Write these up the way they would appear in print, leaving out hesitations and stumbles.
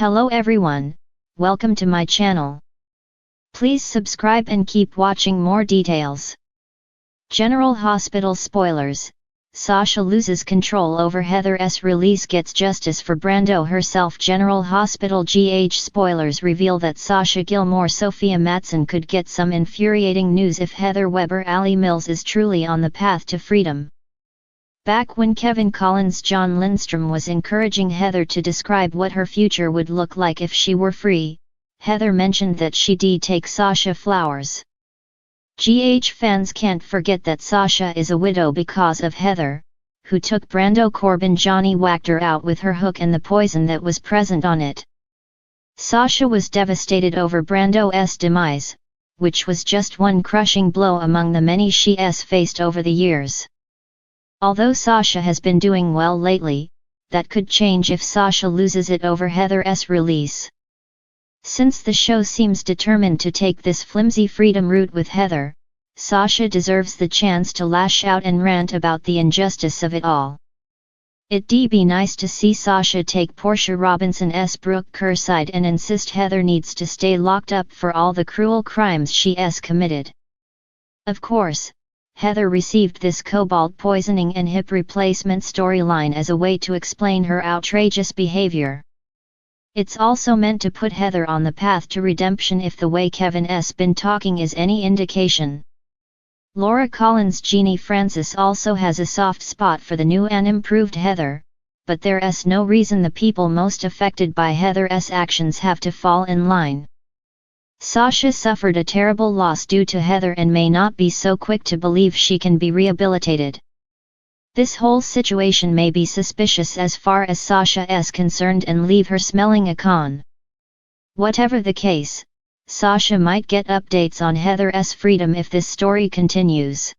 Hello everyone, welcome to my channel. Please subscribe and keep watching more details. General Hospital spoilers. Sasha loses control over Heather's release, gets justice for Brando herself. General Hospital GH spoilers reveal that Sasha Gilmore Sophia Matson could get some infuriating news if Heather Weber Ali Mills is truly on the path to freedom. Back when Kevin Collins' John Lindstrom was encouraging Heather to describe what her future would look like if she were free, Heather mentioned that she'd take Sasha flowers. GH fans can't forget that Sasha is a widow because of Heather, who took Brando Corbin Johnny Wachter out with her hook and the poison that was present on it. Sasha was devastated over Brando's demise, which was just one crushing blow among the many she's faced over the years. Although Sasha has been doing well lately, that could change if Sasha loses it over Heather's release. Since the show seems determined to take this flimsy freedom route with Heather, Sasha deserves the chance to lash out and rant about the injustice of it all. It'd be nice to see Sasha take Portia Robinson's Brooke Kerr side and insist Heather needs to stay locked up for all the cruel crimes she's committed. Of course, Heather received this cobalt poisoning and hip replacement storyline as a way to explain her outrageous behavior. It's also meant to put Heather on the path to redemption if the way Kevin's been talking is any indication. Laura Collins' Jeannie Francis also has a soft spot for the new and improved Heather, but there's no reason the people most affected by Heather's actions have to fall in line. Sasha suffered a terrible loss due to Heather and may not be so quick to believe she can be rehabilitated. This whole situation may be suspicious as far as Sasha is concerned and leave her smelling a con. Whatever the case, Sasha might get updates on Heather's freedom if this story continues.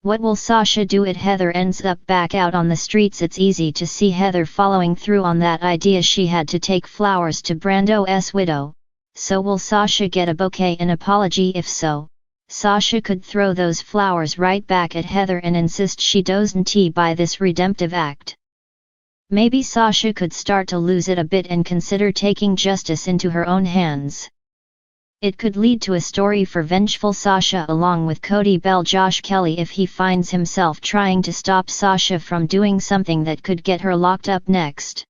What will Sasha do if Heather ends up back out on the streets? It's easy to see Heather following through on that idea. She had to take flowers to Brando's widow. So will Sasha get a bouquet and apology? If so, Sasha could throw those flowers right back at Heather and insist she doesn't buy this redemptive act. Maybe Sasha could start to lose it a bit and consider taking justice into her own hands. It could lead to a story for vengeful Sasha along with Cody Bell Josh Kelly if he finds himself trying to stop Sasha from doing something that could get her locked up next.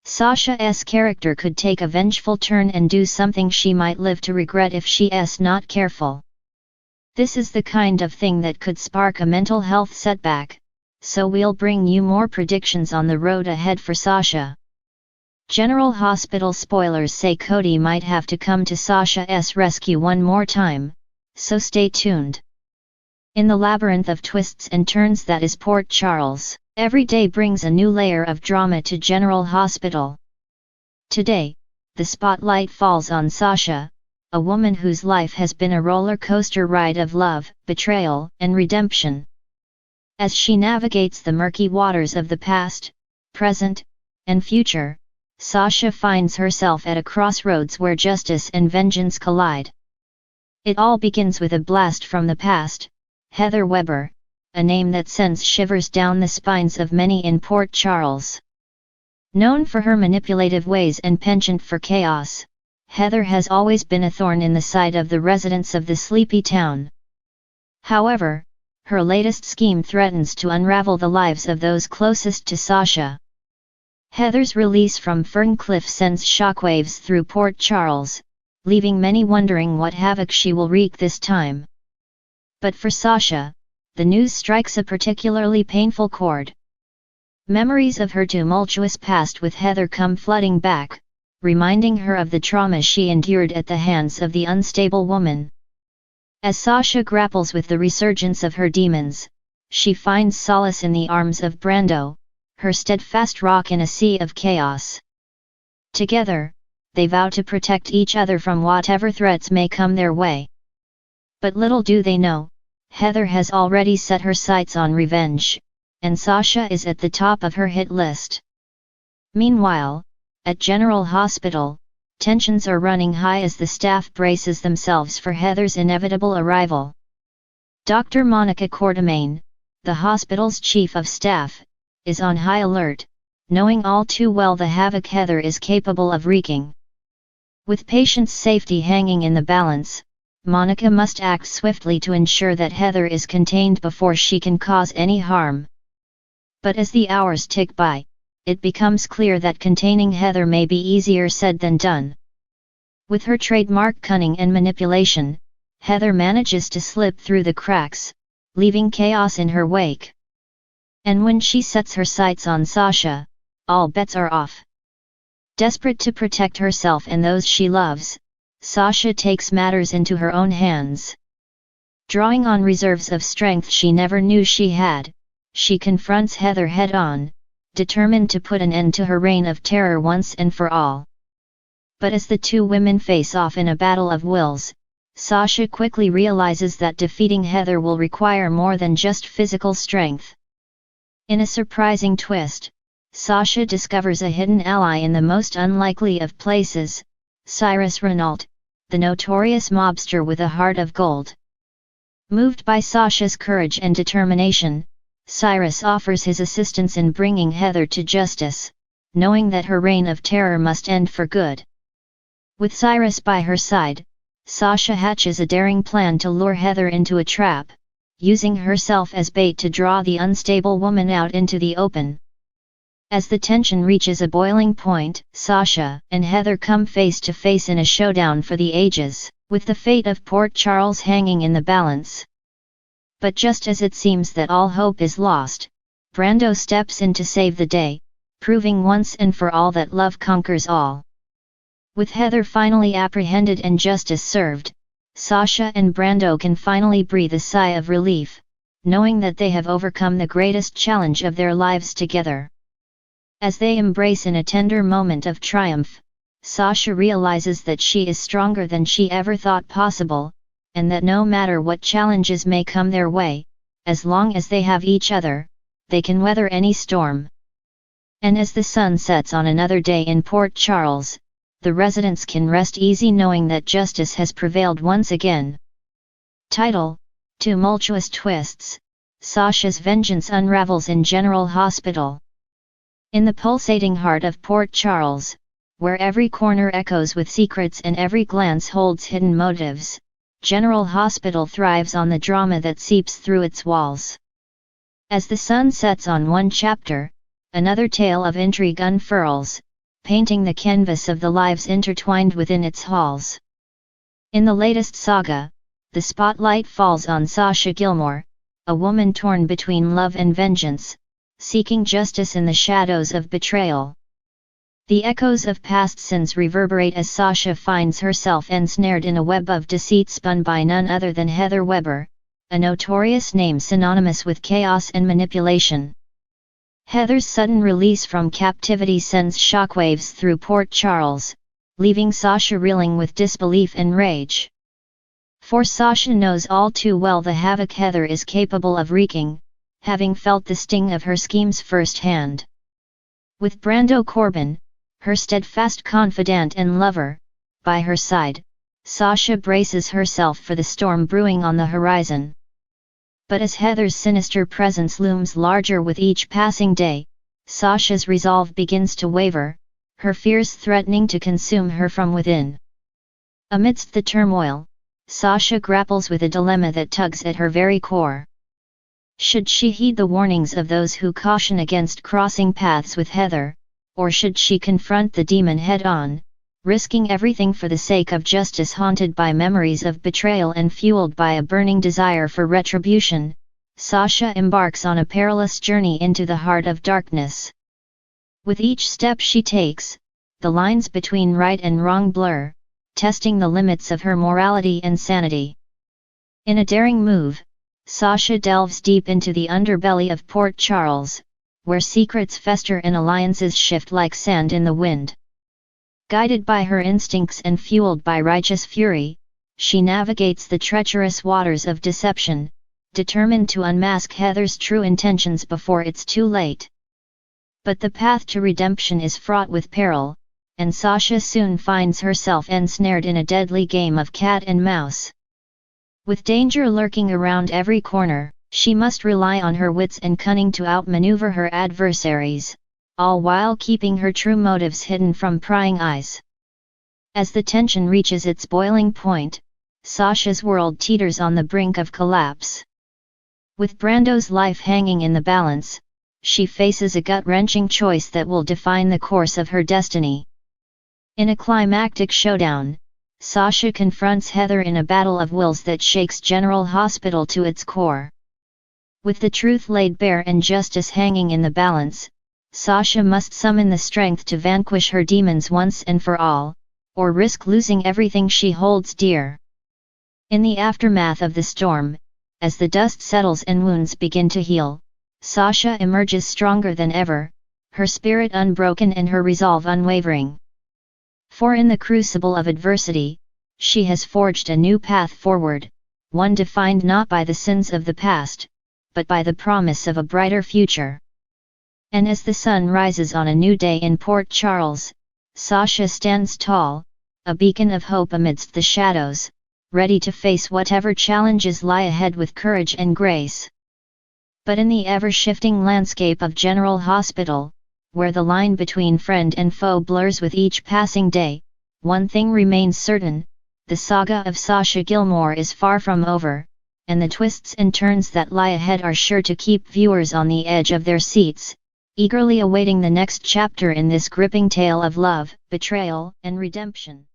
Sasha's character could take a vengeful turn and do something she might live to regret if she's not careful. This is the kind of thing that could spark a mental health setback, so we'll bring you more predictions on the road ahead for Sasha. General Hospital spoilers say Cody might have to come to Sasha's rescue one more time, so stay tuned. In the labyrinth of twists and turns that is Port Charles, every day brings a new layer of drama to General Hospital. Today, the spotlight falls on Sasha, a woman whose life has been a roller coaster ride of love, betrayal, and redemption. As she navigates the murky waters of the past, present, and future, Sasha finds herself at a crossroads where justice and vengeance collide. It all begins with a blast from the past. Heather Weber, a name that sends shivers down the spines of many in Port Charles. Known for her manipulative ways and penchant for chaos, Heather has always been a thorn in the side of the residents of the sleepy town. However, her latest scheme threatens to unravel the lives of those closest to Sasha. Heather's release from Ferncliff sends shockwaves through Port Charles, leaving many wondering what havoc she will wreak this time. But for Sasha, the news strikes a particularly painful chord. Memories of her tumultuous past with Heather come flooding back, reminding her of the trauma she endured at the hands of the unstable woman. As Sasha grapples with the resurgence of her demons, she finds solace in the arms of Brando, her steadfast rock in a sea of chaos. Together, they vow to protect each other from whatever threats may come their way. But little do they know, Heather has already set her sights on revenge, and Sasha is at the top of her hit list. Meanwhile, at General Hospital, tensions are running high as the staff braces themselves for Heather's inevitable arrival. Dr. Monica Quartermaine, the hospital's chief of staff, is on high alert, knowing all too well the havoc Heather is capable of wreaking. With patient's safety hanging in the balance, Monica must act swiftly to ensure that Heather is contained before she can cause any harm. But as the hours tick by, it becomes clear that containing Heather may be easier said than done. With her trademark cunning and manipulation, Heather manages to slip through the cracks, leaving chaos in her wake. And when she sets her sights on Sasha, all bets are off. Desperate to protect herself and those she loves, Sasha takes matters into her own hands. Drawing on reserves of strength she never knew she had, she confronts Heather head-on, determined to put an end to her reign of terror once and for all. But as the two women face off in a battle of wills, Sasha quickly realizes that defeating Heather will require more than just physical strength. In a surprising twist, Sasha discovers a hidden ally in the most unlikely of places, Cyrus Renault, the notorious mobster with a heart of gold. Moved by Sasha's courage and determination, Cyrus offers his assistance in bringing Heather to justice, knowing that her reign of terror must end for good. With Cyrus by her side, Sasha hatches a daring plan to lure Heather into a trap, using herself as bait to draw the unstable woman out into the open. As the tension reaches a boiling point, Sasha and Heather come face to face in a showdown for the ages, with the fate of Port Charles hanging in the balance. But just as it seems that all hope is lost, Brando steps in to save the day, proving once and for all that love conquers all. With Heather finally apprehended and justice served, Sasha and Brando can finally breathe a sigh of relief, knowing that they have overcome the greatest challenge of their lives together. As they embrace in a tender moment of triumph, Sasha realizes that she is stronger than she ever thought possible, and that no matter what challenges may come their way, as long as they have each other, they can weather any storm. And as the sun sets on another day in Port Charles, the residents can rest easy knowing that justice has prevailed once again. Title: Tumultuous twists, Sasha's vengeance unravels in General Hospital. In the pulsating heart of Port Charles, where every corner echoes with secrets and every glance holds hidden motives, General Hospital thrives on the drama that seeps through its walls. As the sun sets on one chapter, another tale of intrigue unfurls, painting the canvas of the lives intertwined within its halls. In the latest saga, the spotlight falls on Sasha Gilmore, a woman torn between love and vengeance, seeking justice in the shadows of betrayal. The echoes of past sins reverberate as Sasha finds herself ensnared in a web of deceit spun by none other than Heather Weber, a notorious name synonymous with chaos and manipulation. Heather's sudden release from captivity sends shockwaves through Port Charles, leaving Sasha reeling with disbelief and rage. For Sasha knows all too well the havoc Heather is capable of wreaking, having felt the sting of her schemes firsthand. With Brando Corbin, her steadfast confidant and lover, by her side, Sasha braces herself for the storm brewing on the horizon. But as Heather's sinister presence looms larger with each passing day, Sasha's resolve begins to waver, her fears threatening to consume her from within. Amidst the turmoil, Sasha grapples with a dilemma that tugs at her very core. Should she heed the warnings of those who caution against crossing paths with Heather, or should she confront the demon head-on, risking everything for the sake of justice? Haunted by memories of betrayal and fueled by a burning desire for retribution, Sasha embarks on a perilous journey into the heart of darkness. With each step she takes, the lines between right and wrong blur, testing the limits of her morality and sanity. In a daring move, Sasha delves deep into the underbelly of Port Charles, where secrets fester and alliances shift like sand in the wind. Guided by her instincts and fueled by righteous fury, she navigates the treacherous waters of deception, determined to unmask Heather's true intentions before it's too late. But the path to redemption is fraught with peril, and Sasha soon finds herself ensnared in a deadly game of cat and mouse. With danger lurking around every corner, she must rely on her wits and cunning to outmaneuver her adversaries, all while keeping her true motives hidden from prying eyes. As the tension reaches its boiling point, Sasha's world teeters on the brink of collapse. With Brando's life hanging in the balance, she faces a gut-wrenching choice that will define the course of her destiny. In a climactic showdown, Sasha confronts Heather in a battle of wills that shakes General Hospital to its core. With the truth laid bare and justice hanging in the balance, Sasha must summon the strength to vanquish her demons once and for all, or risk losing everything she holds dear. In the aftermath of the storm, as the dust settles and wounds begin to heal, Sasha emerges stronger than ever, her spirit unbroken and her resolve unwavering. For in the crucible of adversity, she has forged a new path forward, one defined not by the sins of the past, but by the promise of a brighter future. And as the sun rises on a new day in Port Charles, Sasha stands tall, a beacon of hope amidst the shadows, ready to face whatever challenges lie ahead with courage and grace. But in the ever-shifting landscape of General Hospital, where the line between friend and foe blurs with each passing day, one thing remains certain: the saga of Sasha Gilmore is far from over, and the twists and turns that lie ahead are sure to keep viewers on the edge of their seats, eagerly awaiting the next chapter in this gripping tale of love, betrayal, and redemption.